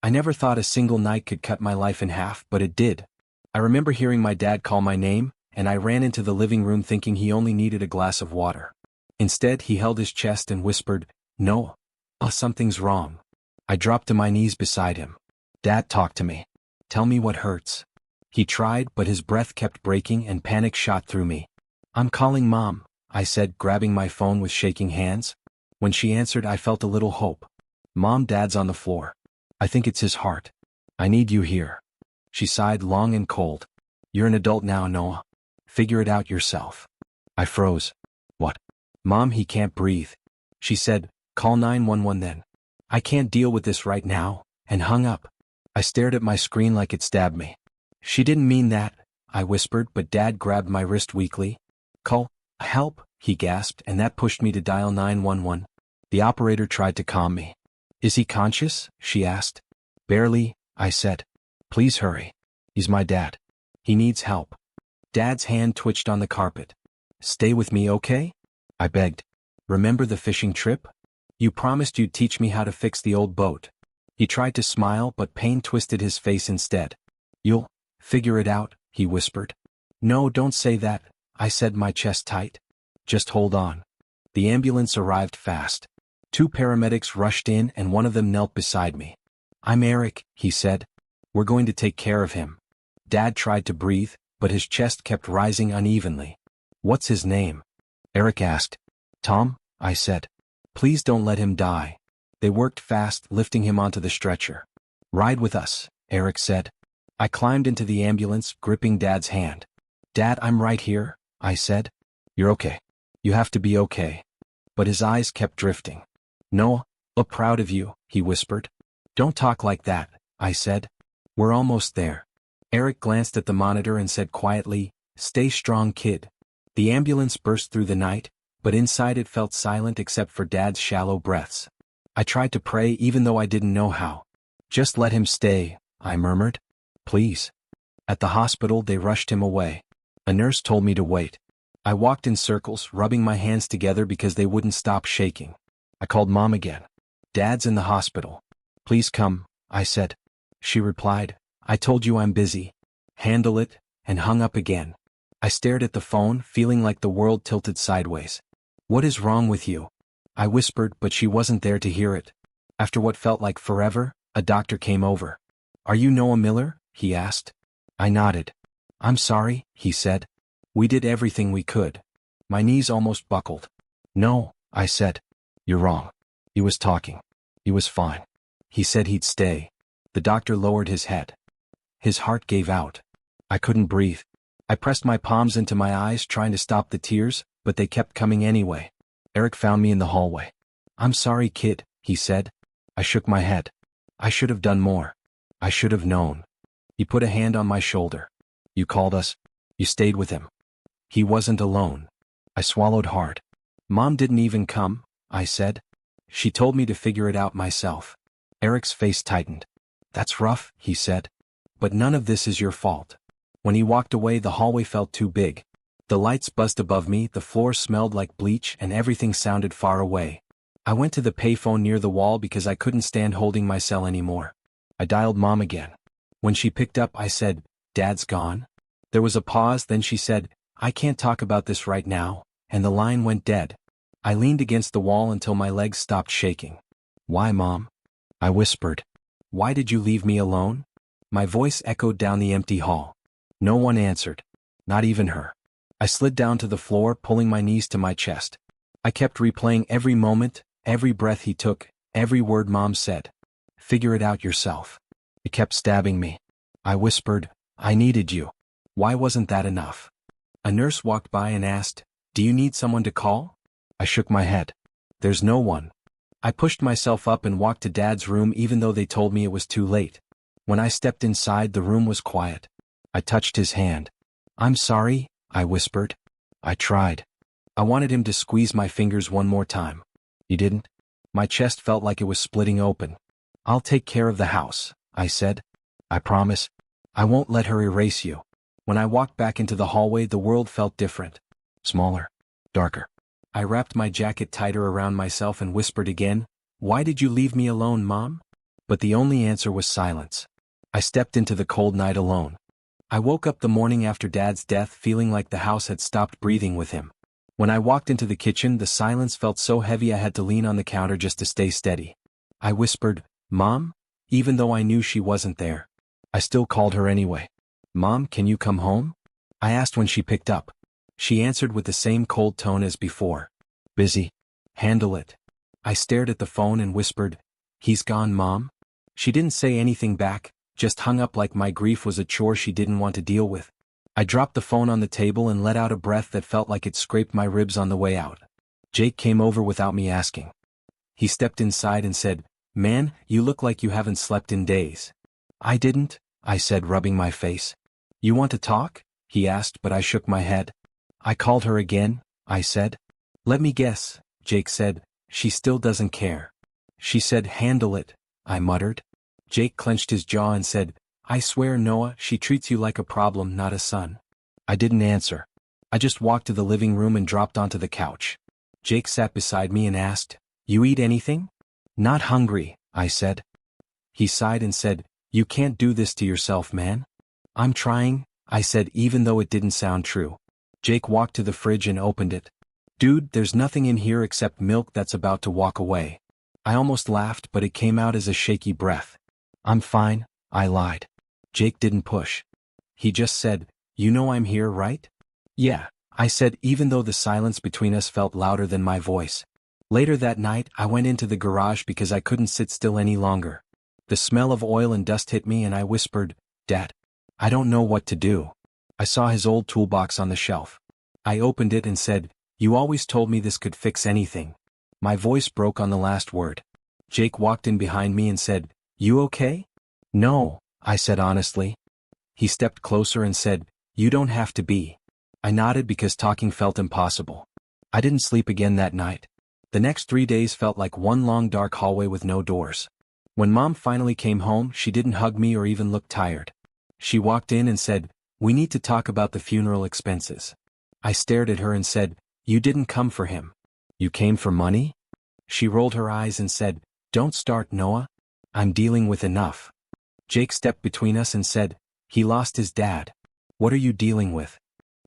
I never thought a single night could cut my life in half, but it did. I remember hearing my dad call my name, and I ran into the living room thinking he only needed a glass of water. Instead, he held his chest and whispered, "No. Oh, something's wrong." I dropped to my knees beside him. "Dad, talk to me. Tell me what hurts." He tried, but his breath kept breaking and panic shot through me. "I'm calling Mom," I said, grabbing my phone with shaking hands. When she answered, I felt a little hope. "Mom, Dad's on the floor. I think it's his heart. I need you here." She sighed long and cold. "You're an adult now, Noah. Figure it out yourself." I froze. "What?" "Mom, he can't breathe." She said, "Call 911 then." "I can't deal with this right now," and hung up. I stared at my screen like it stabbed me. "She didn't mean that," I whispered, but Dad grabbed my wrist weakly. "Call help," he gasped, and that pushed me to dial 911. The operator tried to calm me. "Is he conscious?" she asked. "Barely," I said. "Please hurry. He's my dad. He needs help." Dad's hand twitched on the carpet. "Stay with me, okay?" I begged. "Remember the fishing trip? You promised you'd teach me how to fix the old boat." He tried to smile, but pain twisted his face instead. "You'll figure it out," he whispered. "No, don't say that," I said, my chest tight. "Just hold on." The ambulance arrived fast. 2 paramedics rushed in and one of them knelt beside me. "I'm Eric," he said. "We're going to take care of him." Dad tried to breathe, but his chest kept rising unevenly. "What's his name?" Eric asked. "Tom," I said. "Please don't let him die." They worked fast, lifting him onto the stretcher. "Ride with us," Eric said. I climbed into the ambulance, gripping Dad's hand. "Dad, I'm right here," I said. "You're okay. You have to be okay." But his eyes kept drifting. "Noah, I'm proud of you," he whispered. "Don't talk like that," I said. "We're almost there." Eric glanced at the monitor and said quietly, "Stay strong, kid." The ambulance burst through the night, but inside it felt silent except for Dad's shallow breaths. I tried to pray even though I didn't know how. "Just let him stay," I murmured. "Please." At the hospital, they rushed him away. A nurse told me to wait. I walked in circles, rubbing my hands together because they wouldn't stop shaking. I called Mom again. "Dad's in the hospital. Please come," I said. She replied, "I told you I'm busy. Handle it," and hung up again. I stared at the phone, feeling like the world tilted sideways. "What is wrong with you?" I whispered, but she wasn't there to hear it. After what felt like forever, a doctor came over. "Are you Noah Miller?" he asked. I nodded. "I'm sorry," he said. "We did everything we could." My knees almost buckled. "No," I said. "You're wrong." He was talking. He was fine. He said he'd stay. The doctor lowered his head. His heart gave out. I couldn't breathe. I pressed my palms into my eyes, trying to stop the tears, but they kept coming anyway. Eric found me in the hallway. "I'm sorry, kid," he said. I shook my head. "I should have done more. I should have known." He put a hand on my shoulder. "You called us. You stayed with him. He wasn't alone." I swallowed hard. "Mom didn't even come," I said. "She told me to figure it out myself." Eric's face tightened. "That's rough," he said. "But none of this is your fault." When he walked away, the hallway felt too big. The lights buzzed above me, the floor smelled like bleach, and everything sounded far away. I went to the payphone near the wall because I couldn't stand holding my cell anymore. I dialed Mom again. When she picked up, I said, "Dad's gone?" There was a pause, then she said, "I can't talk about this right now," and the line went dead. I leaned against the wall until my legs stopped shaking. "Why, Mom?" I whispered. "Why did you leave me alone?" My voice echoed down the empty hall. No one answered. Not even her. I slid down to the floor, pulling my knees to my chest. I kept replaying every moment, every breath he took, every word Mom said. "Figure it out yourself." It kept stabbing me. I whispered, "I needed you." Why wasn't that enough? A nurse walked by and asked, "Do you need someone to call?" I shook my head. "There's no one." I pushed myself up and walked to Dad's room even though they told me it was too late. When I stepped inside, the room was quiet. I touched his hand. "I'm sorry," I whispered. I tried. I wanted him to squeeze my fingers one more time. He didn't. My chest felt like it was splitting open. "I'll take care of the house," I said. "I promise. I won't let her erase you." When I walked back into the hallway, the world felt different. Smaller. Darker. I wrapped my jacket tighter around myself and whispered again, "Why did you leave me alone, Mom?" but the only answer was silence. I stepped into the cold night alone. I woke up the morning after Dad's death feeling like the house had stopped breathing with him. When I walked into the kitchen, the silence felt so heavy I had to lean on the counter just to stay steady. I whispered, "Mom?" Even though I knew she wasn't there. I still called her anyway. "Mom, can you come home?" I asked when she picked up. She answered with the same cold tone as before. "Busy. Handle it." I stared at the phone and whispered, "He's gone, Mom?" She didn't say anything back, just hung up like my grief was a chore she didn't want to deal with. I dropped the phone on the table and let out a breath that felt like it scraped my ribs on the way out. Jake came over without me asking. He stepped inside and said, "Man, you look like you haven't slept in days." "I didn't," I said, rubbing my face. "You want to talk?" he asked, but I shook my head. "I called her again," I said. "Let me guess," Jake said, "she still doesn't care." "She said handle it," I muttered. Jake clenched his jaw and said, "I swear, Noah, she treats you like a problem, not a son." I didn't answer. I just walked to the living room and dropped onto the couch. Jake sat beside me and asked, "You eat anything?" "Not hungry," I said. He sighed and said, "You can't do this to yourself, man." "I'm trying," I said, even though it didn't sound true. Jake walked to the fridge and opened it. "Dude, there's nothing in here except milk that's about to walk away." I almost laughed, but it came out as a shaky breath. "I'm fine," I lied. Jake didn't push. He just said, "You know I'm here, right?" "Yeah," I said, even though the silence between us felt louder than my voice. Later that night, I went into the garage because I couldn't sit still any longer. The smell of oil and dust hit me and I whispered, "Dad, I don't know what to do." I saw his old toolbox on the shelf. I opened it and said, "You always told me this could fix anything." My voice broke on the last word. Jake walked in behind me and said, "You okay?" "No," I said honestly. He stepped closer and said, "You don't have to be." I nodded because talking felt impossible. I didn't sleep again that night. The next 3 days felt like one long dark hallway with no doors. When Mom finally came home, she didn't hug me or even look tired. She walked in and said, "We need to talk about the funeral expenses." I stared at her and said, "You didn't come for him. You came for money?" She rolled her eyes and said, "Don't start, Noah. I'm dealing with enough." Jake stepped between us and said, "He lost his dad. What are you dealing with?"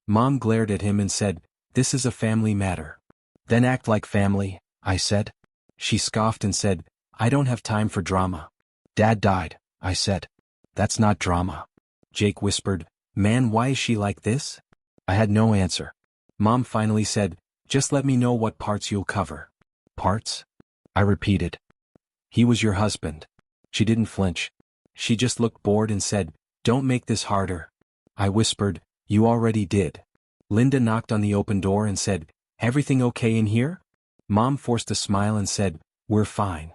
Mom glared at him and said, "This is a family matter." "Then act like family," I said. She scoffed and said, "I don't have time for drama." "Dad died," I said. "That's not drama." Jake whispered, "Man, why is she like this?" I had no answer. Mom finally said, "Just let me know what parts you'll cover." "Parts?" I repeated. "He was your husband." She didn't flinch. She just looked bored and said, "Don't make this harder." I whispered, "You already did." Linda knocked on the open door and said, "Everything okay in here?" Mom forced a smile and said, "We're fine."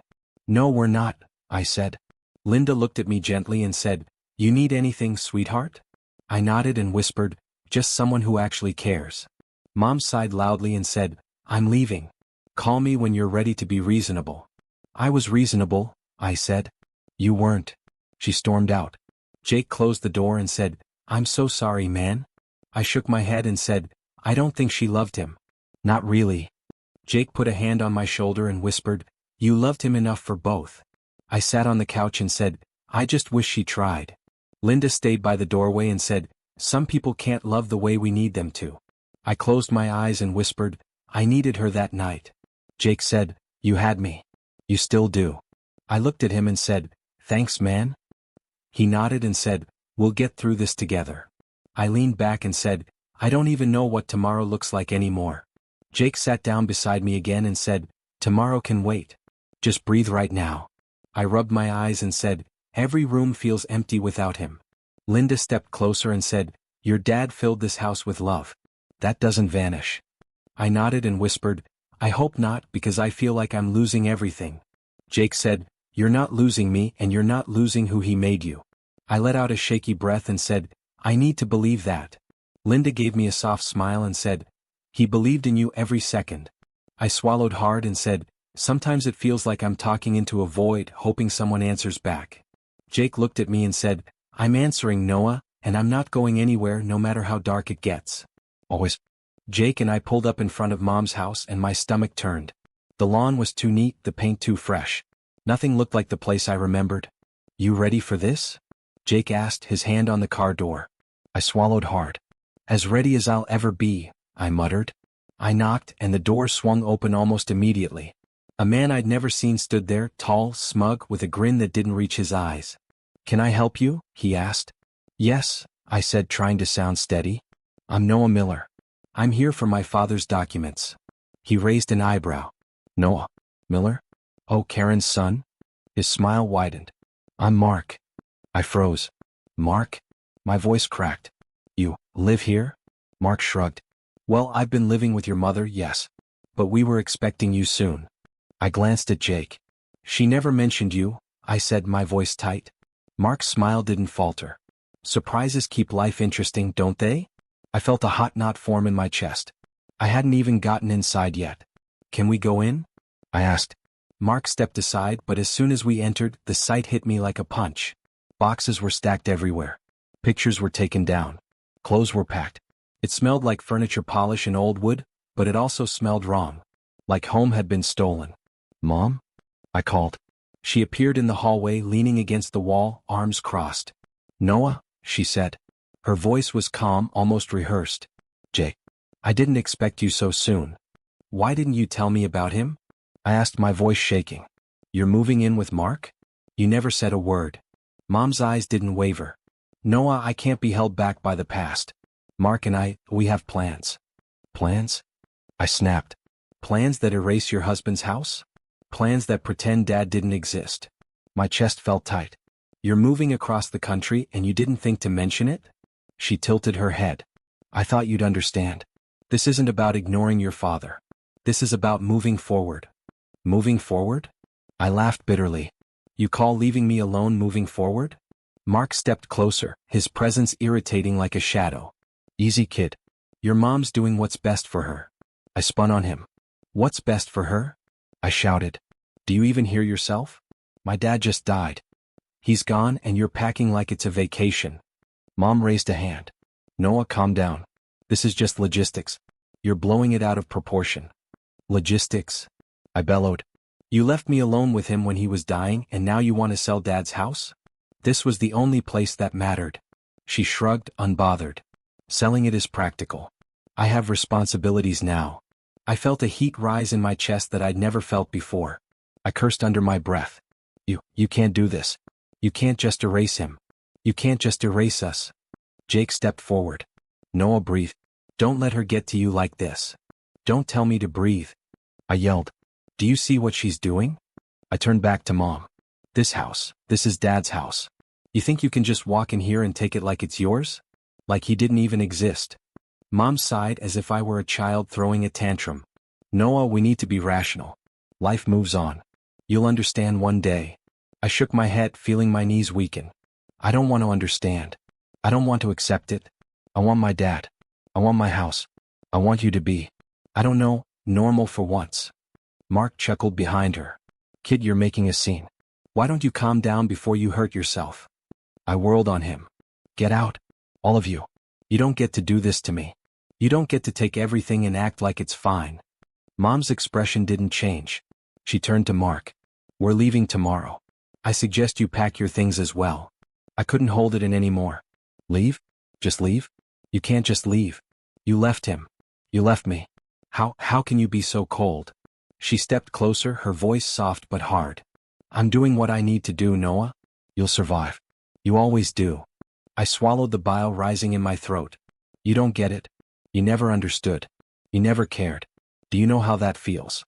"No, we're not," I said. Linda looked at me gently and said, "You need anything, sweetheart?" I nodded and whispered, "Just someone who actually cares." Mom sighed loudly and said, "I'm leaving. Call me when you're ready to be reasonable." "I was reasonable," I said. "You weren't." She stormed out. Jake closed the door and said, "I'm so sorry, man." I shook my head and said, "I don't think she loved him." "Not really." Jake put a hand on my shoulder and whispered, "You loved him enough for both." I sat on the couch and said, "I just wish she tried." Linda stayed by the doorway and said, "Some people can't love the way we need them to." I closed my eyes and whispered, "I needed her that night." Jake said, "You had me. You still do." I looked at him and said, "Thanks, man." He nodded and said, "We'll get through this together." I leaned back and said, "I don't even know what tomorrow looks like anymore." Jake sat down beside me again and said, "Tomorrow can wait. Just breathe right now." I rubbed my eyes and said, "Every room feels empty without him." Linda stepped closer and said, "Your dad filled this house with love. That doesn't vanish." I nodded and whispered, "I hope not, because I feel like I'm losing everything." Jake said, "You're not losing me and you're not losing who he made you." I let out a shaky breath and said, "I need to believe that." Linda gave me a soft smile and said, "He believed in you every second." I swallowed hard and said, "Sometimes it feels like I'm talking into a void, hoping someone answers back." Jake looked at me and said, "I'm answering, Noah, and I'm not going anywhere no matter how dark it gets. Always." Jake and I pulled up in front of Mom's house and my stomach turned. The lawn was too neat, the paint too fresh. Nothing looked like the place I remembered. You ready for this? Jake asked, his hand on the car door. I swallowed hard. As ready as I'll ever be, I muttered. I knocked, and the door swung open almost immediately. A man I'd never seen stood there, tall, smug, with a grin that didn't reach his eyes. Can I help you? He asked. Yes, I said, trying to sound steady. I'm Noah Miller. I'm here for my father's documents. He raised an eyebrow. Noah Miller? Oh, Karen's son? His smile widened. I'm Mark. I froze. Mark? My voice cracked. You live here? Mark shrugged. Well, I've been living with your mother, yes. But we were expecting you soon. I glanced at Jake. She never mentioned you, I said, my voice tight. Mark's smile didn't falter. Surprises keep life interesting, don't they? I felt a hot knot form in my chest. I hadn't even gotten inside yet. Can we go in? I asked. Mark stepped aside, but as soon as we entered, the sight hit me like a punch. Boxes were stacked everywhere. Pictures were taken down. Clothes were packed. It smelled like furniture polish and old wood, but it also smelled wrong. Like home had been stolen. Mom? I called. She appeared in the hallway, leaning against the wall, arms crossed. Noah, she said. Her voice was calm, almost rehearsed. Jake, I didn't expect you so soon. Why didn't you tell me about him? I asked, my voice shaking. You're moving in with Mark? You never said a word. Mom's eyes didn't waver. Noah, I can't be held back by the past. Mark and we have plans. Plans? I snapped. Plans that erase your husband's house? Plans that pretend Dad didn't exist. My chest felt tight. You're moving across the country and you didn't think to mention it? She tilted her head. I thought you'd understand. This isn't about ignoring your father. This is about moving forward. Moving forward? I laughed bitterly. You call leaving me alone moving forward? Mark stepped closer, his presence irritating like a shadow. Easy, kid. Your mom's doing what's best for her. I spun on him. What's best for her? I shouted. Do you even hear yourself? My dad just died. He's gone and you're packing like it's a vacation. Mom raised a hand. Noah, calm down. This is just logistics. You're blowing it out of proportion. Logistics? I bellowed. You left me alone with him when he was dying and now you want to sell Dad's house? This was the only place that mattered. She shrugged, unbothered. Selling it is practical. I have responsibilities now. I felt a heat rise in my chest that I'd never felt before. I cursed under my breath. You can't do this. You can't just erase him. You can't just erase us. Jake stepped forward. Noah, breathe. Don't let her get to you like this. Don't tell me to breathe. I yelled. Do you see what she's doing? I turned back to Mom. This is Dad's house. You think you can just walk in here and take it like it's yours? Like he didn't even exist. Mom sighed as if I were a child throwing a tantrum. Noah, we need to be rational. Life moves on. You'll understand one day. I shook my head, feeling my knees weaken. I don't want to understand. I don't want to accept it. I want my dad. I want my house. I want you to be, I don't know, normal for once. Mark chuckled behind her. Kid, you're making a scene. Why don't you calm down before you hurt yourself? I whirled on him. Get out. All of you. You don't get to do this to me. You don't get to take everything and act like it's fine. Mom's expression didn't change. She turned to Mark. We're leaving tomorrow. I suggest you pack your things as well. I couldn't hold it in anymore. Leave? Just leave? You can't just leave. You left him. You left me. How can you be so cold? She stepped closer, her voice soft but hard. I'm doing what I need to do, Noah. You'll survive. You always do. I swallowed the bile rising in my throat. You don't get it. You never understood. You never cared. Do you know how that feels?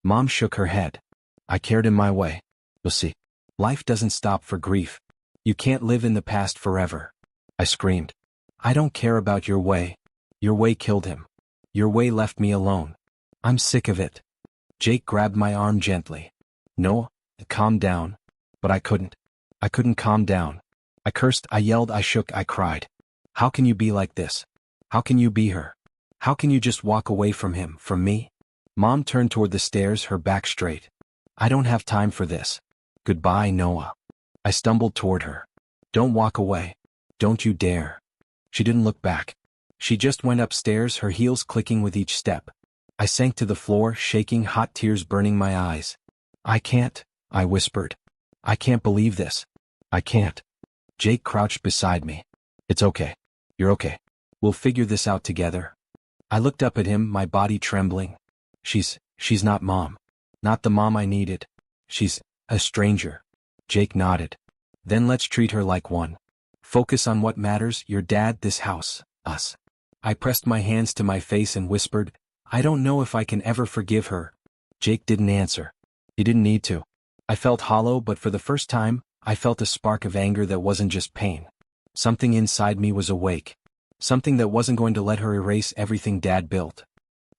Mom shook her head. I cared in my way. You'll see. Life doesn't stop for grief. You can't live in the past forever. I screamed. I don't care about your way. Your way killed him. Your way left me alone. I'm sick of it. Jake grabbed my arm gently. Noah, calm down. But I couldn't. I couldn't calm down. I cursed, I yelled, I shook, I cried. How can you be like this? How can you be her? How can you just walk away from him, from me? Mom turned toward the stairs, her back straight. I don't have time for this. Goodbye, Noah. I stumbled toward her. Don't walk away. Don't you dare. She didn't look back. She just went upstairs, her heels clicking with each step. I sank to the floor, shaking, hot tears burning my eyes. I can't I whispered. I can't believe this. I can't. Jake crouched beside me. It's okay. You're okay. We'll figure this out together. I looked up at him, my body trembling. She's not Mom. Not the mom I needed. She's a stranger. Jake nodded. Then let's treat her like one. Focus on what matters, your dad, this house, us. I pressed my hands to my face and whispered, I don't know if I can ever forgive her. Jake didn't answer. He didn't need to. I felt hollow, but for the first time, I felt a spark of anger that wasn't just pain. Something inside me was awake. Something that wasn't going to let her erase everything Dad built.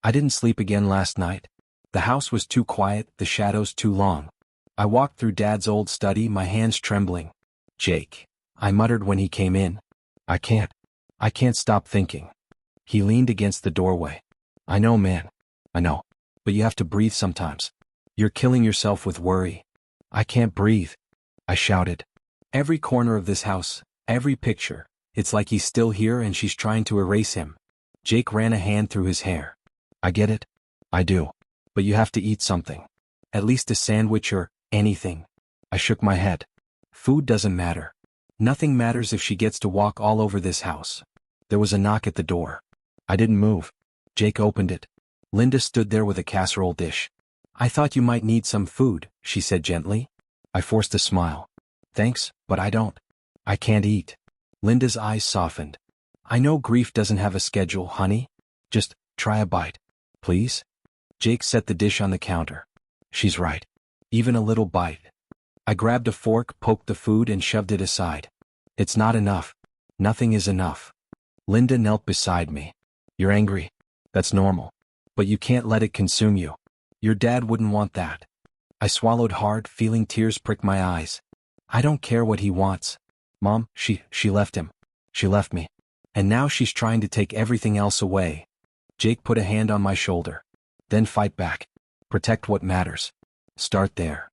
I didn't sleep again last night. The house was too quiet, the shadows too long. I walked through Dad's old study, my hands trembling. Jake, I muttered when he came in. I can't stop thinking. He leaned against the doorway. I know, man. I know. But you have to breathe sometimes. You're killing yourself with worry. I can't breathe. I shouted. Every corner of this house, every picture, it's like he's still here and she's trying to erase him. Jake ran a hand through his hair. I get it. I do. But you have to eat something. At least a sandwich or anything. I shook my head. Food doesn't matter. Nothing matters if she gets to walk all over this house. There was a knock at the door. I didn't move. Jake opened it. Linda stood there with a casserole dish. I thought you might need some food, she said gently. I forced a smile. Thanks, but I don't. I can't eat. Linda's eyes softened. I know grief doesn't have a schedule, honey. Just try a bite. Please? Jake set the dish on the counter. She's right. Even a little bite. I grabbed a fork, poked the food, and shoved it aside. It's not enough. Nothing is enough. Linda knelt beside me. You're angry. That's normal. But you can't let it consume you. Your dad wouldn't want that. I swallowed hard, feeling tears prick my eyes. I don't care what he wants. Mom, she left him. She left me. And now she's trying to take everything else away. Jake put a hand on my shoulder. Then fight back. Protect what matters. Start there.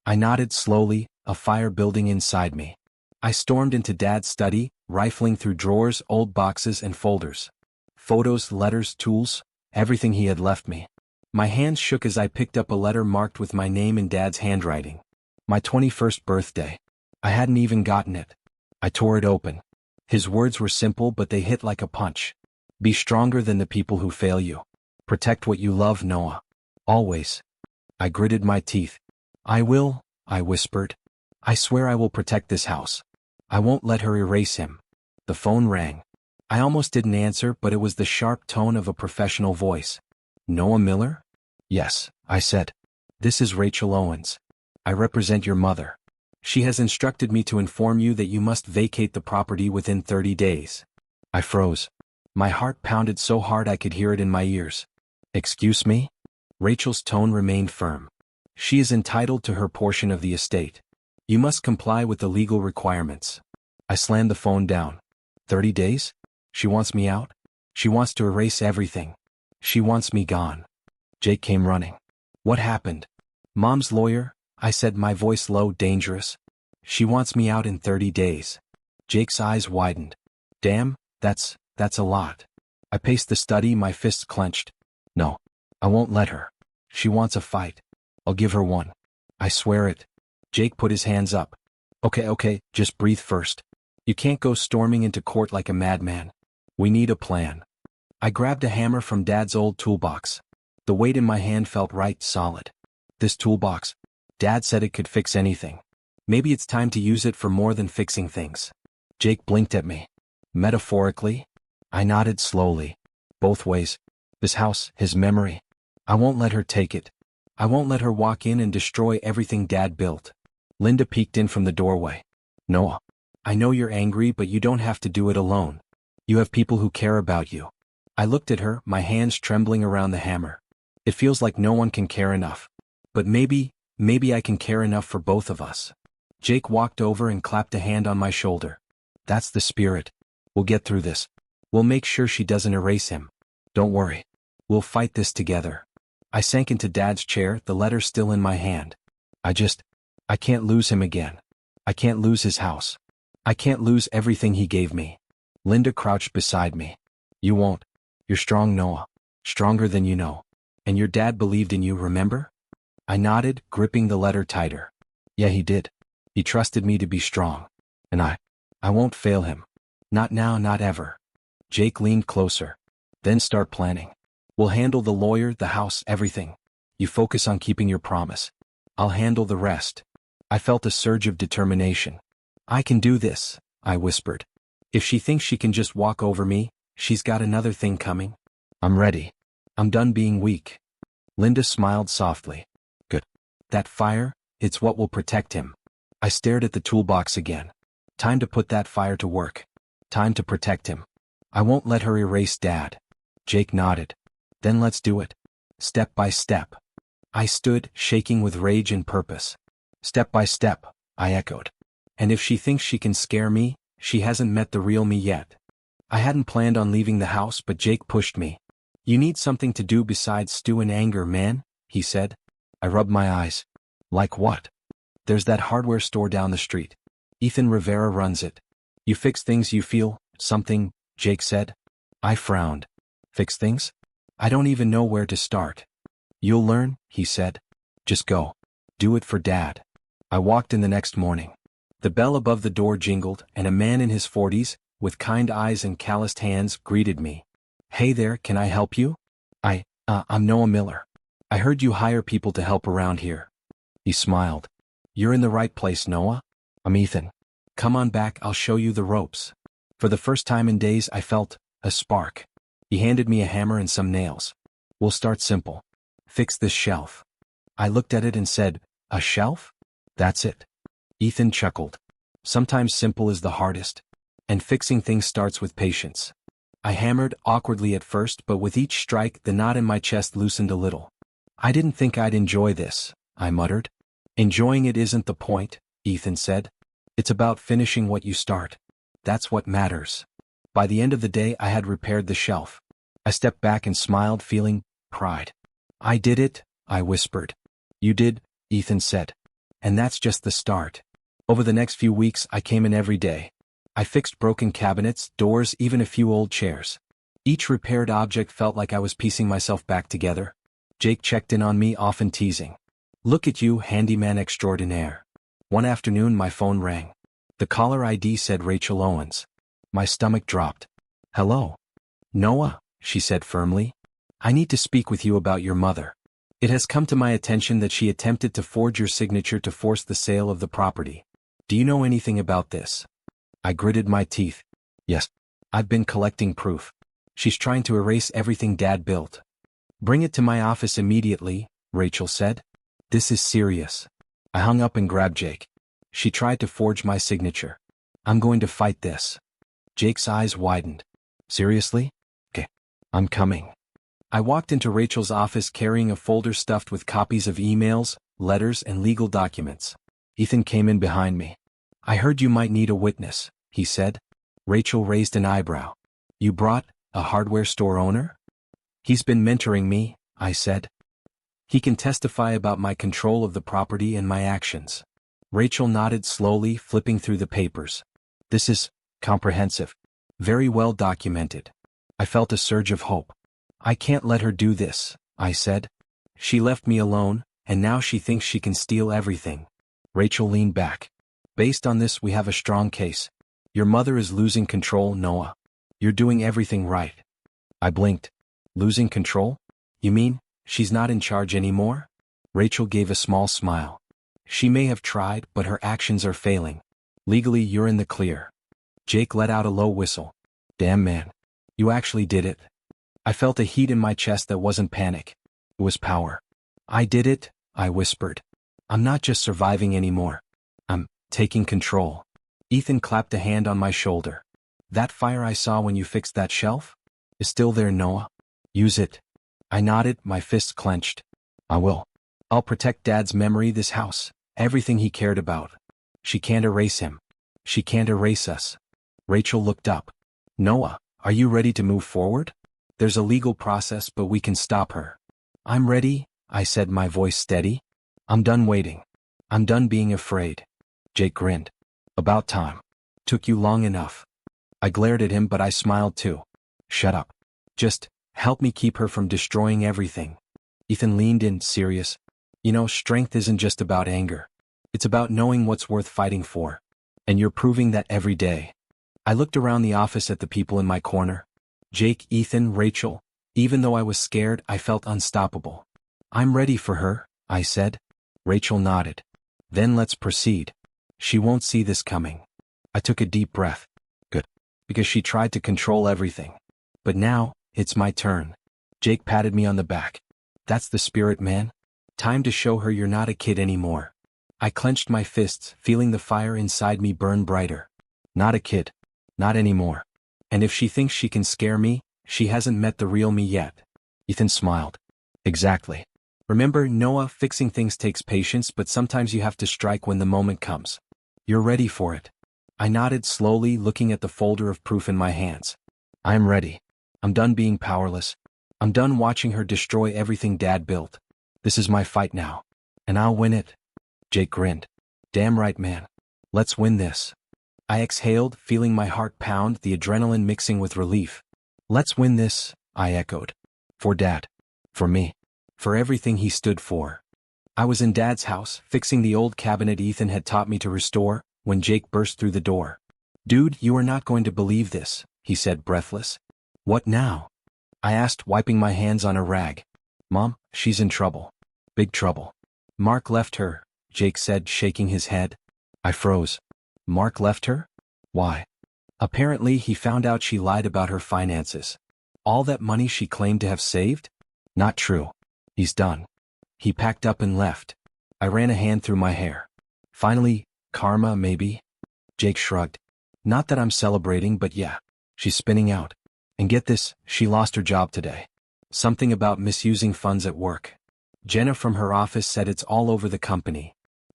I nodded slowly, a fire building inside me. I stormed into Dad's study, rifling through drawers, old boxes, and folders. Photos, letters, tools, everything he had left me. My hands shook as I picked up a letter marked with my name in Dad's handwriting. My 21st birthday. I hadn't even gotten it. I tore it open. His words were simple, but they hit like a punch. Be stronger than the people who fail you. Protect what you love, Noah. Always. I gritted my teeth. I will, I whispered. I swear I will protect this house. I won't let her erase him. The phone rang. I almost didn't answer, but it was the sharp tone of a professional voice. Noah Miller? Yes, I said. This is Rachel Owens. I represent your mother. She has instructed me to inform you that you must vacate the property within 30 days. I froze. My heart pounded so hard I could hear it in my ears. Excuse me? Rachel's tone remained firm. She is entitled to her portion of the estate. You must comply with the legal requirements. I slammed the phone down. 30 days? She wants me out? She wants to erase everything. She wants me gone. Jake came running. What happened? Mom's lawyer, I said, my voice low, dangerous. She wants me out in 30 days. Jake's eyes widened. Damn, that's a lot. I paced the study, my fists clenched. No, I won't let her. She wants a fight. I'll give her one. I swear it. Jake put his hands up. Okay, just breathe first. You can't go storming into court like a madman. We need a plan. I grabbed a hammer from Dad's old toolbox. The weight in my hand felt right, solid. This toolbox. Dad said it could fix anything. Maybe it's time to use it for more than fixing things. Jake blinked at me. Metaphorically? I nodded slowly. Both ways. This house, his memory. I won't let her take it. I won't let her walk in and destroy everything Dad built. Linda peeked in from the doorway. Noah, I know you're angry, but you don't have to do it alone. You have people who care about you. I looked at her, my hands trembling around the hammer. It feels like no one can care enough. But maybe I can care enough for both of us. Jake walked over and clapped a hand on my shoulder. That's the spirit. We'll get through this. We'll make sure she doesn't erase him. Don't worry. We'll fight this together. I sank into Dad's chair, the letter still in my hand. I can't lose him again. I can't lose his house. I can't lose everything he gave me. Linda crouched beside me. You won't. You're strong, Noah. Stronger than you know. And your dad believed in you, remember? I nodded, gripping the letter tighter. Yeah, he did. He trusted me to be strong. And I won't fail him. Not now, not ever. Jake leaned closer. Then start planning. We'll handle the lawyer, the house, everything. You focus on keeping your promise. I'll handle the rest. I felt a surge of determination. I can do this, I whispered. If she thinks she can just walk over me, she's got another thing coming. I'm ready. I'm done being weak. Linda smiled softly. Good. That fire, it's what will protect him. I stared at the toolbox again. Time to put that fire to work. Time to protect him. I won't let her erase Dad. Jake nodded. Then let's do it. Step by step. I stood, shaking with rage and purpose. Step by step, I echoed. And if she thinks she can scare me, she hasn't met the real me yet. I hadn't planned on leaving the house, but Jake pushed me. You need something to do besides stew in anger, man, he said. I rubbed my eyes. Like what? There's that hardware store down the street. Ethan Rivera runs it. You fix things you feel, something, Jake said. I frowned. Fix things? I don't even know where to start. You'll learn, he said. Just go. Do it for Dad. I walked in the next morning. The bell above the door jingled, and a man in his 40s, with kind eyes and calloused hands, greeted me. Hey there, can I help you? I'm Noah Miller. I heard you hire people to help around here. He smiled. You're in the right place, Noah. I'm Ethan. Come on back, I'll show you the ropes. For the first time in days, I felt a spark. He handed me a hammer and some nails. We'll start simple. Fix this shelf. I looked at it and said, a shelf? That's it. Ethan chuckled. Sometimes simple is the hardest. And fixing things starts with patience. I hammered awkwardly at first, but with each strike the knot in my chest loosened a little. I didn't think I'd enjoy this, I muttered. Enjoying it isn't the point, Ethan said. It's about finishing what you start. That's what matters. By the end of the day I had repaired the shelf. I stepped back and smiled, feeling pride. I did it, I whispered. You did, Ethan said. And that's just the start. Over the next few weeks I came in every day. I fixed broken cabinets, doors, even a few old chairs. Each repaired object felt like I was piecing myself back together. Jake checked in on me, often teasing. Look at you, handyman extraordinaire. One afternoon my phone rang. The caller ID said Rachel Owens. My stomach dropped. Hello. Noah, she said firmly. I need to speak with you about your mother. It has come to my attention that she attempted to forge your signature to force the sale of the property. Do you know anything about this? I gritted my teeth. Yes. I've been collecting proof. She's trying to erase everything Dad built. Bring it to my office immediately, Rachel said. This is serious. I hung up and grabbed Jake. She tried to forge my signature. I'm going to fight this. Jake's eyes widened. Seriously? Okay. I'm coming. I walked into Rachel's office carrying a folder stuffed with copies of emails, letters, and legal documents. Ethan came in behind me. I heard you might need a witness, he said. Rachel raised an eyebrow. You brought a hardware store owner? He's been mentoring me, I said. He can testify about my control of the property and my actions. Rachel nodded slowly, flipping through the papers. This is comprehensive. Very well documented. I felt a surge of hope. I can't let her do this, I said. She left me alone, and now she thinks she can steal everything. Rachel leaned back. Based on this, we have a strong case. Your mother is losing control, Noah. You're doing everything right. I blinked. Losing control? You mean, she's not in charge anymore? Rachel gave a small smile. She may have tried, but her actions are failing. Legally, you're in the clear. Jake let out a low whistle. Damn, man. You actually did it. I felt a heat in my chest that wasn't panic. It was power. I did it, I whispered. I'm not just surviving anymore. I'm taking control. Ethan clapped a hand on my shoulder. That fire I saw when you fixed that shelf? Is still there, Noah. Use it. I nodded, my fists clenched. I will. I'll protect Dad's memory, this house, everything he cared about. She can't erase him. She can't erase us. Rachel looked up. Noah, are you ready to move forward? There's a legal process, but we can stop her. I'm ready, I said, my voice steady. I'm done waiting. I'm done being afraid. Jake grinned. About time. Took you long enough. I glared at him, but I smiled too. Shut up. Just help me keep her from destroying everything. Ethan leaned in, serious. You know, strength isn't just about anger. It's about knowing what's worth fighting for. And you're proving that every day. I looked around the office at the people in my corner. Jake, Ethan, Rachel. Even though I was scared, I felt unstoppable. I'm ready for her, I said. Rachel nodded. Then let's proceed. She won't see this coming. I took a deep breath. Good. Because she tried to control everything. But now, it's my turn. Jake patted me on the back. That's the spirit, man. Time to show her you're not a kid anymore. I clenched my fists, feeling the fire inside me burn brighter. Not a kid. Not anymore. And if she thinks she can scare me, she hasn't met the real me yet. Ethan smiled. Exactly. Remember, Noah, fixing things takes patience, but sometimes you have to strike when the moment comes. You're ready for it. I nodded slowly, looking at the folder of proof in my hands. I'm ready. I'm done being powerless. I'm done watching her destroy everything Dad built. This is my fight now. And I'll win it. Jake grinned. Damn right, man. Let's win this. I exhaled, feeling my heart pound, the adrenaline mixing with relief. Let's win this, I echoed. For Dad. For me. For everything he stood for. I was in Dad's house, fixing the old cabinet Ethan had taught me to restore, when Jake burst through the door. Dude, you are not going to believe this, he said, breathless. What now? I asked, wiping my hands on a rag. Mom, she's in trouble. Big trouble. Mark left her, Jake said, shaking his head. I froze. Mark left her? Why? Apparently he found out she lied about her finances. All that money she claimed to have saved? Not true. He's done. He packed up and left. I ran a hand through my hair. Finally, karma, maybe? Jake shrugged. Not that I'm celebrating, but yeah, she's spinning out. And get this, she lost her job today. Something about misusing funds at work. Jenna from her office said it's all over the company.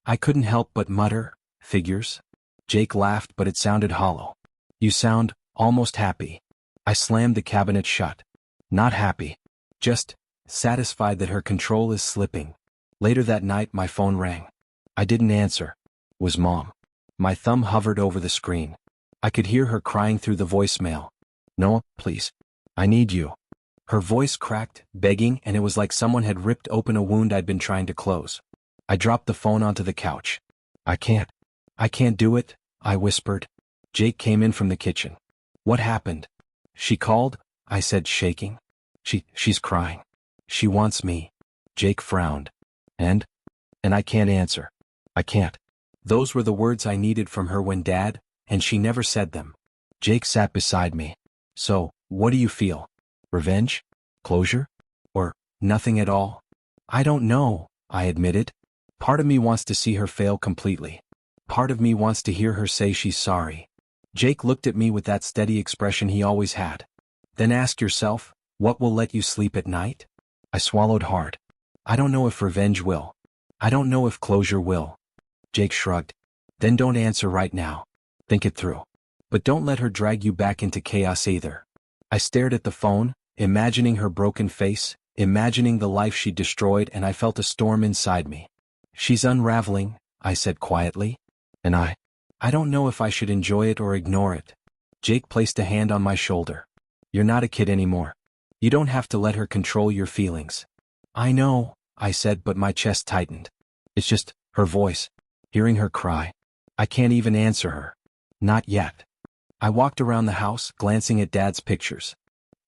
I couldn't help but mutter, figures. Jake laughed, but it sounded hollow. You sound almost happy. I slammed the cabinet shut. Not happy. Just satisfied that her control is slipping. Later that night my phone rang. I didn't answer. It was Mom. My thumb hovered over the screen. I could hear her crying through the voicemail. Noah, please. I need you. Her voice cracked, begging, and it was like someone had ripped open a wound I'd been trying to close. I dropped the phone onto the couch. I can't do it, I whispered. Jake came in from the kitchen. What happened? She called, I said, shaking. She's crying. She wants me. Jake frowned. And I can't answer. I can't. Those were the words I needed from her when Dad, and she never said them. Jake sat beside me. So, what do you feel? Revenge? Closure? Or nothing at all? I don't know, I admitted. Part of me wants to see her fail completely. Part of me wants to hear her say she's sorry. Jake looked at me with that steady expression he always had. Then ask yourself, what will let you sleep at night? I swallowed hard. I don't know if revenge will. I don't know if closure will. Jake shrugged. Then don't answer right now. Think it through. But don't let her drag you back into chaos either. I stared at the phone, imagining her broken face, imagining the life she'd destroyed, and I felt a storm inside me. She's unraveling, I said quietly. And I don't know if I should enjoy it or ignore it. Jake placed a hand on my shoulder. You're not a kid anymore. You don't have to let her control your feelings. I know, I said, but my chest tightened. It's just her voice. Hearing her cry. I can't even answer her. Not yet. I walked around the house, glancing at Dad's pictures.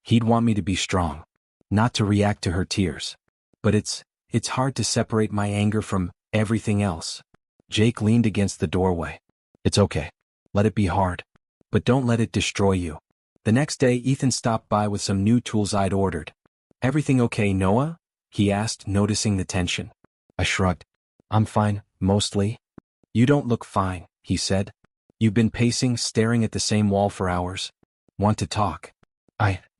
He'd want me to be strong. Not to react to her tears. But it's hard to separate my anger from everything else. Jake leaned against the doorway. It's okay. Let it be hard. But don't let it destroy you. The next day, Ethan stopped by with some new tools I'd ordered. Everything okay, Noah? He asked, noticing the tension. I shrugged. I'm fine, mostly. You don't look fine, he said. You've been pacing, staring at the same wall for hours. Want to talk?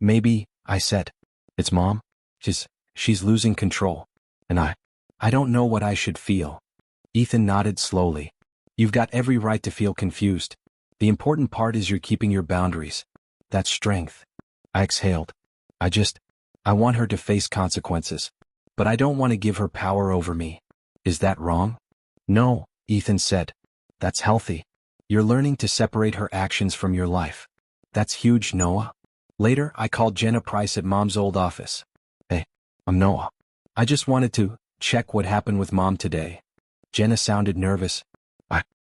Maybe, I said. It's Mom. She's losing control. And I don't know what I should feel. Ethan nodded slowly. You've got every right to feel confused. The important part is you're keeping your boundaries. That's strength. I exhaled. I want her to face consequences. But I don't want to give her power over me. Is that wrong? No, Ethan said. That's healthy. You're learning to separate her actions from your life. That's huge, Noah. Later, I called Jenna Price at Mom's old office. Hey, I'm Noah. I just wanted to check what happened with Mom today. Jenna sounded nervous.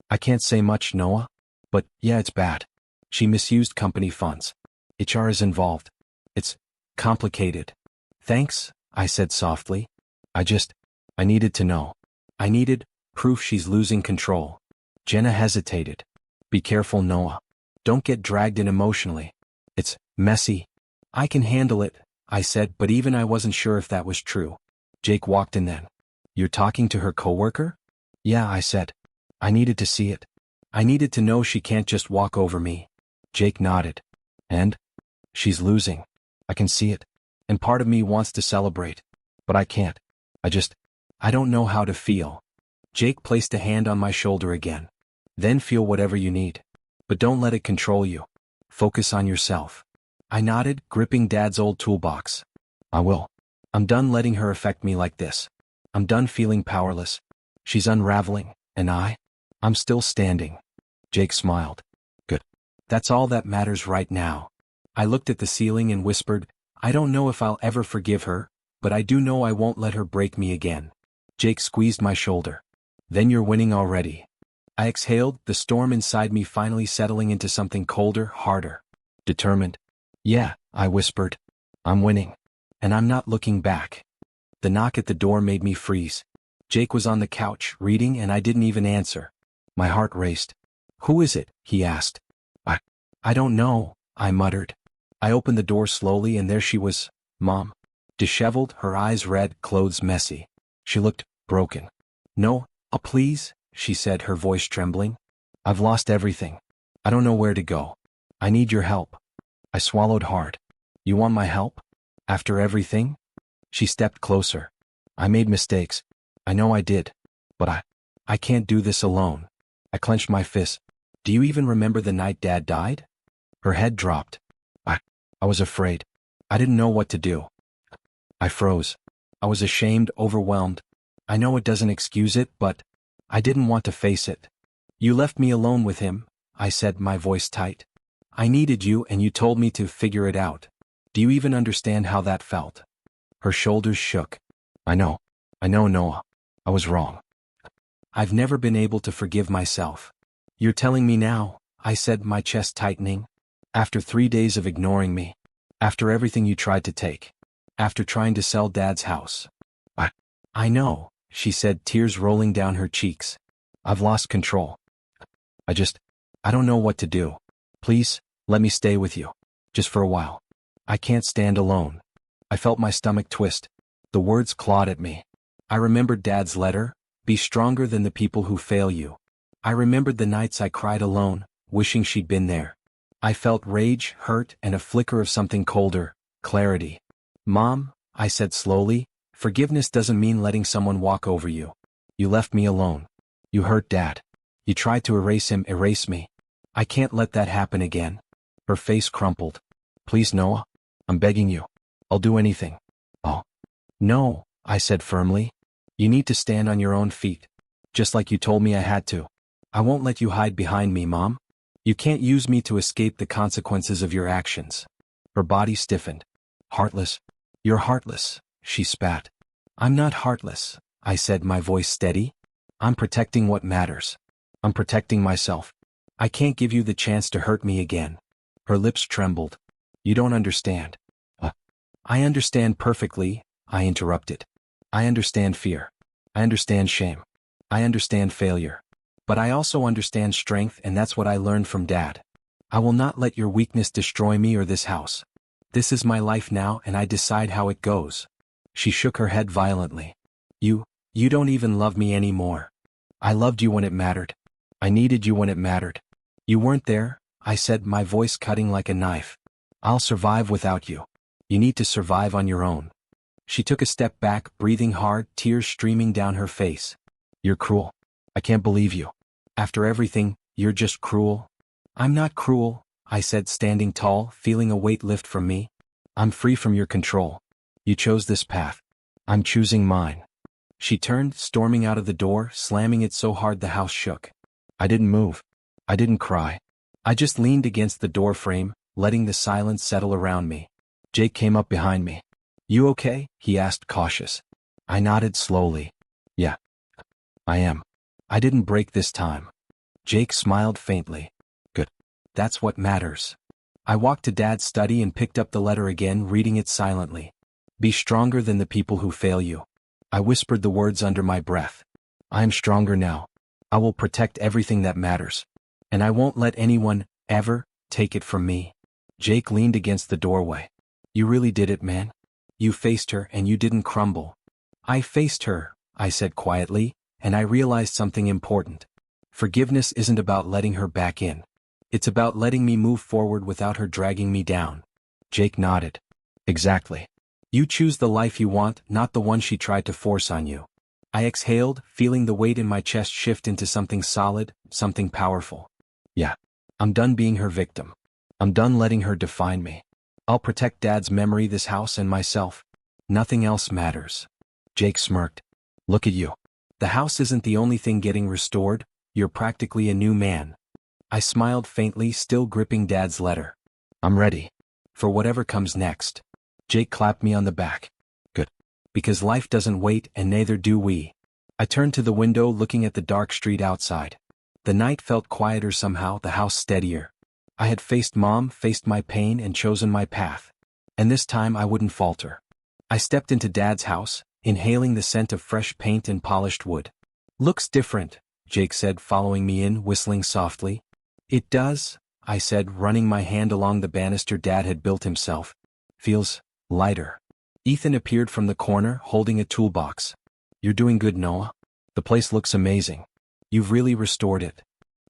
I can't say much, Noah. But, yeah, it's bad. She misused company funds. HR is involved. It's complicated. Thanks, I said softly. I needed to know. I needed proof she's losing control. Jenna hesitated. Be careful, Noah. Don't get dragged in emotionally. It's messy. I can handle it, I said, but even I wasn't sure if that was true. Jake walked in then. You're talking to her coworker? Yeah, I said. I needed to see it. I needed to know she can't just walk over me. Jake nodded. And? She's losing. I can see it. And part of me wants to celebrate. But I can't. I don't know how to feel. Jake placed a hand on my shoulder again. Then feel whatever you need. But don't let it control you. Focus on yourself. I nodded, gripping Dad's old toolbox. I will. I'm done letting her affect me like this. I'm done feeling powerless. She's unraveling, and I'm still standing. Jake smiled. Good. That's all that matters right now. I looked at the ceiling and whispered, I don't know if I'll ever forgive her, but I do know I won't let her break me again. Jake squeezed my shoulder. Then you're winning already. I exhaled, the storm inside me finally settling into something colder, harder. Determined. Yeah, I whispered. I'm winning. And I'm not looking back. The knock at the door made me freeze. Jake was on the couch, reading, and I didn't even answer. My heart raced. Who is it? He asked. I don't know, I muttered. I opened the door slowly and there she was, Mom. Disheveled, her eyes red, clothes messy. She looked broken. No, please, she said, her voice trembling. I've lost everything. I don't know where to go. I need your help. I swallowed hard. You want my help? After everything? She stepped closer. I made mistakes. I know I did. But I can't do this alone. I clenched my fist. Do you even remember the night Dad died? Her head dropped. I was afraid. I didn't know what to do. I froze. I was ashamed, overwhelmed. I know it doesn't excuse it, but I didn't want to face it. You left me alone with him, I said, my voice tight. I needed you and you told me to figure it out. Do you even understand how that felt? Her shoulders shook. I know, Noah. I was wrong. I've never been able to forgive myself. You're telling me now, I said, my chest tightening. After 3 days of ignoring me. After everything you tried to take. After trying to sell Dad's house. I know, she said, tears rolling down her cheeks. I've lost control. I don't know what to do. Please, let me stay with you. Just for a while. I can't stand alone. I felt my stomach twist. The words clawed at me. I remembered Dad's letter, be stronger than the people who fail you. I remembered the nights I cried alone, wishing she'd been there. I felt rage, hurt, and a flicker of something colder, clarity. Mom, I said slowly, forgiveness doesn't mean letting someone walk over you. You left me alone. You hurt Dad. You tried to erase him, erase me. I can't let that happen again. Her face crumpled. Please, Noah. I'm begging you. I'll do anything. Oh. No, I said firmly. You need to stand on your own feet. Just like you told me I had to. I won't let you hide behind me, Mom. You can't use me to escape the consequences of your actions. Her body stiffened. Heartless. You're heartless, she spat. I'm not heartless, I said, my voice steady. I'm protecting what matters. I'm protecting myself. I can't give you the chance to hurt me again. Her lips trembled. You don't understand. I understand perfectly, I interrupted. I understand fear. I understand shame. I understand failure. But I also understand strength, and that's what I learned from Dad. I will not let your weakness destroy me or this house. This is my life now, and I decide how it goes. She shook her head violently. You don't even love me anymore. I loved you when it mattered. I needed you when it mattered. You weren't there, I said, my voice cutting like a knife. I'll survive without you. You need to survive on your own. She took a step back, breathing hard, tears streaming down her face. You're cruel. I can't believe you. After everything, you're just cruel. I'm not cruel, I said, standing tall, feeling a weight lift from me. I'm free from your control. You chose this path. I'm choosing mine. She turned, storming out of the door, slamming it so hard the house shook. I didn't move. I didn't cry. I just leaned against the door frame, letting the silence settle around me. Jake came up behind me. You okay? He asked, cautious. I nodded slowly. Yeah. I am. I didn't break this time. Jake smiled faintly. Good. That's what matters. I walked to Dad's study and picked up the letter again, reading it silently. Be stronger than the people who fail you. I whispered the words under my breath. I am stronger now. I will protect everything that matters. And I won't let anyone, ever, take it from me. Jake leaned against the doorway. You really did it, man. You faced her and you didn't crumble. I faced her, I said quietly, and I realized something important. Forgiveness isn't about letting her back in. It's about letting me move forward without her dragging me down. Jake nodded. Exactly. You choose the life you want, not the one she tried to force on you. I exhaled, feeling the weight in my chest shift into something solid, something powerful. Yeah. I'm done being her victim. I'm done letting her define me. I'll protect Dad's memory, this house, and myself. Nothing else matters. Jake smirked. Look at you. The house isn't the only thing getting restored, you're practically a new man. I smiled faintly, still gripping Dad's letter. I'm ready. For whatever comes next. Jake clapped me on the back. Good. Because life doesn't wait and neither do we. I turned to the window, looking at the dark street outside. The night felt quieter somehow, the house steadier. I had faced Mom, faced my pain, and chosen my path. And this time I wouldn't falter. I stepped into Dad's house, inhaling the scent of fresh paint and polished wood. Looks different, Jake said, following me in, whistling softly. It does, I said, running my hand along the banister Dad had built himself. Feels lighter. Ethan appeared from the corner, holding a toolbox. You're doing good, Noah. The place looks amazing. You've really restored it.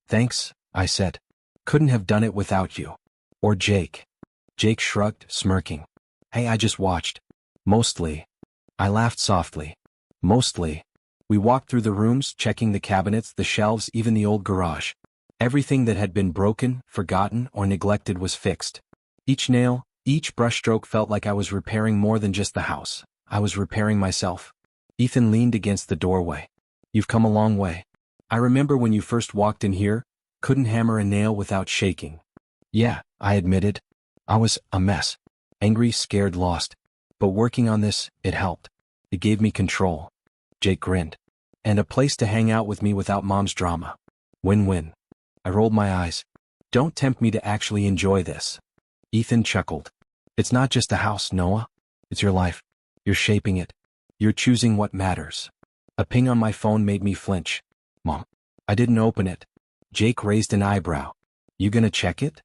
Thanks, I said. Couldn't have done it without you. Or Jake. Jake shrugged, smirking. Hey, I just watched. Mostly. I laughed softly. Mostly. We walked through the rooms, checking the cabinets, the shelves, even the old garage. Everything that had been broken, forgotten, or neglected was fixed. Each nail, each brushstroke felt like I was repairing more than just the house. I was repairing myself. Ethan leaned against the doorway. You've come a long way. I remember when you first walked in here, couldn't hammer a nail without shaking. Yeah, I admitted. I was a mess. Angry, scared, lost. But working on this, it helped. It gave me control. Jake grinned. And a place to hang out with me without Mom's drama. Win-win. I rolled my eyes. Don't tempt me to actually enjoy this. Ethan chuckled. It's not just a house, Noah. It's your life. You're shaping it. You're choosing what matters. A ping on my phone made me flinch. Mom. I didn't open it. Jake raised an eyebrow. You gonna check it?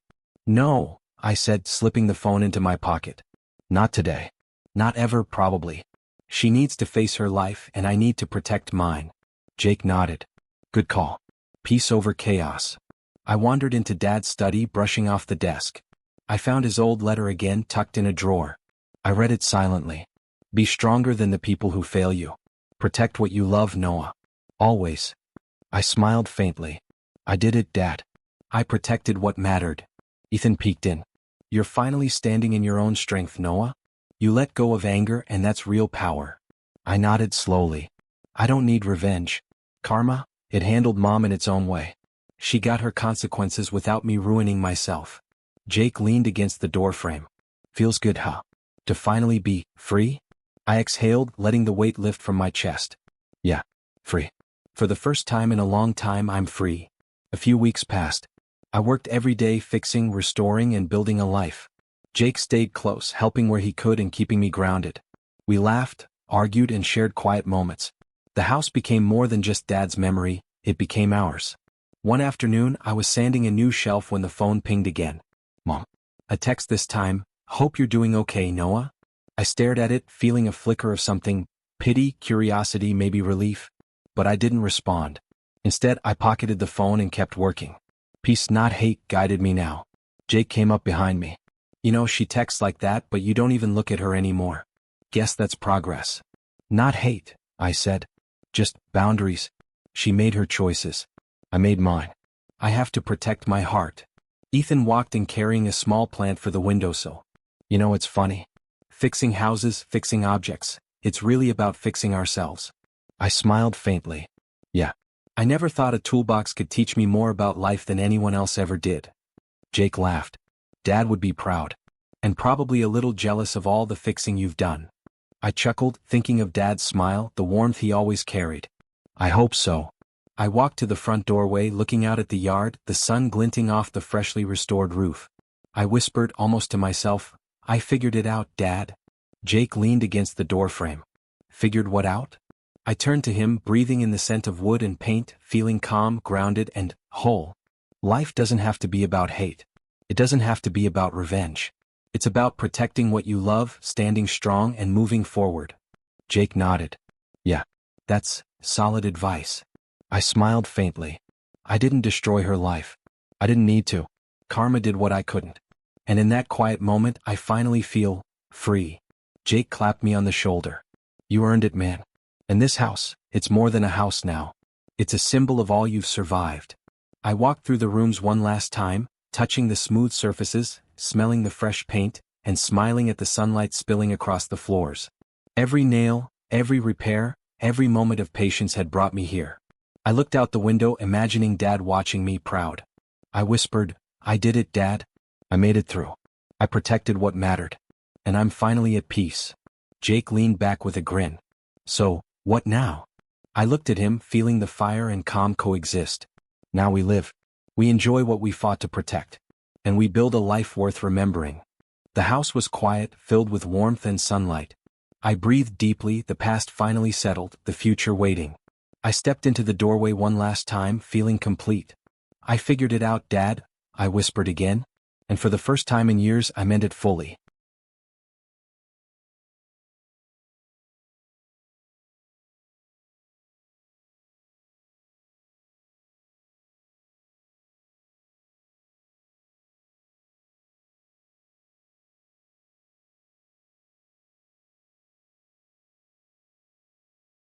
No, I said, slipping the phone into my pocket. Not today. Not ever, probably. She needs to face her life and I need to protect mine. Jake nodded. Good call. Peace over chaos. I wandered into Dad's study, brushing off the desk. I found his old letter again, tucked in a drawer. I read it silently. Be stronger than the people who fail you. Protect what you love, Noah. Always. I smiled faintly. I did it, Dad. I protected what mattered. Ethan peeked in. You're finally standing in your own strength, Noah. You let go of anger and that's real power. I nodded slowly. I don't need revenge. Karma, it handled Mom in its own way. She got her consequences without me ruining myself. Jake leaned against the doorframe. Feels good, huh? To finally be free? I exhaled, letting the weight lift from my chest. Yeah, free. For the first time in a long time, I'm free. A few weeks passed. I worked every day fixing, restoring, and building a life. Jake stayed close, helping where he could and keeping me grounded. We laughed, argued, and shared quiet moments. The house became more than just Dad's memory, it became ours. One afternoon, I was sanding a new shelf when the phone pinged again. Mom. A text this time. Hope you're doing okay, Noah. I stared at it, feeling a flicker of something, pity, curiosity, maybe relief. But I didn't respond. Instead, I pocketed the phone and kept working. Peace, not hate, guided me now. Jake came up behind me. You know, she texts like that, but you don't even look at her anymore. Guess that's progress. Not hate, I said. Just boundaries. She made her choices. I made mine. I have to protect my heart. Ethan walked in carrying a small plant for the windowsill. You know, it's funny. Fixing houses, fixing objects. It's really about fixing ourselves. I smiled faintly. Yeah. I never thought a toolbox could teach me more about life than anyone else ever did. Jake laughed. Dad would be proud. And probably a little jealous of all the fixing you've done. I chuckled, thinking of Dad's smile, the warmth he always carried. I hope so. I walked to the front doorway looking out at the yard, the sun glinting off the freshly restored roof. I whispered almost to myself, I figured it out, Dad. Jake leaned against the doorframe. Figured what out? I turned to him, breathing in the scent of wood and paint, feeling calm, grounded, and whole. Life doesn't have to be about hate. It doesn't have to be about revenge. It's about protecting what you love, standing strong, and moving forward. Jake nodded. Yeah, that's solid advice. I smiled faintly. I didn't destroy her life. I didn't need to. Karma did what I couldn't. And in that quiet moment, I finally feel free. Jake clapped me on the shoulder. You earned it, man. And this house, it's more than a house now. It's a symbol of all you've survived. I walked through the rooms one last time, touching the smooth surfaces, smelling the fresh paint, and smiling at the sunlight spilling across the floors. Every nail, every repair, every moment of patience had brought me here. I looked out the window, imagining Dad watching me, proud. I whispered, I did it, Dad. I made it through. I protected what mattered. And I'm finally at peace. Jake leaned back with a grin. So, what now? I looked at him, feeling the fire and calm coexist. Now we live. We enjoy what we fought to protect. And we build a life worth remembering. The house was quiet, filled with warmth and sunlight. I breathed deeply, the past finally settled, the future waiting. I stepped into the doorway one last time, feeling complete. I figured it out, Dad, I whispered again. And for the first time in years, I meant it fully.